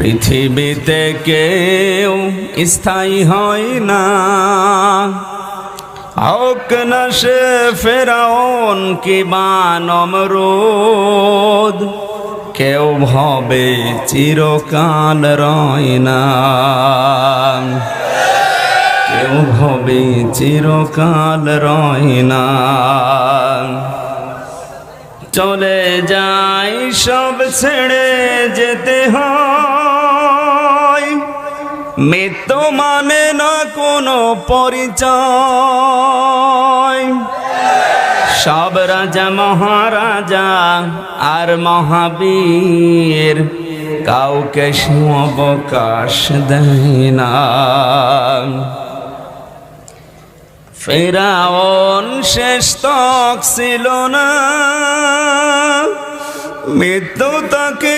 পৃথিবীতে কেউ স্থায়ী হয় না, হোক না সে ফেরাউন কিবা নমরুদ, কেউ ভবে চিরকাল রয় না, কেউ ভবে চিরকাল রয় না। চলে যাই সব ছেড়ে যেতে হয়, মৃত্যু মানে না কোনো পরিচয়। সব রাজা মহারাজা আর মহাবীর কাউকে অবকাশ দেয় না। ফেরাউন শেষ তক ছিল না, মৃত্যু তাকে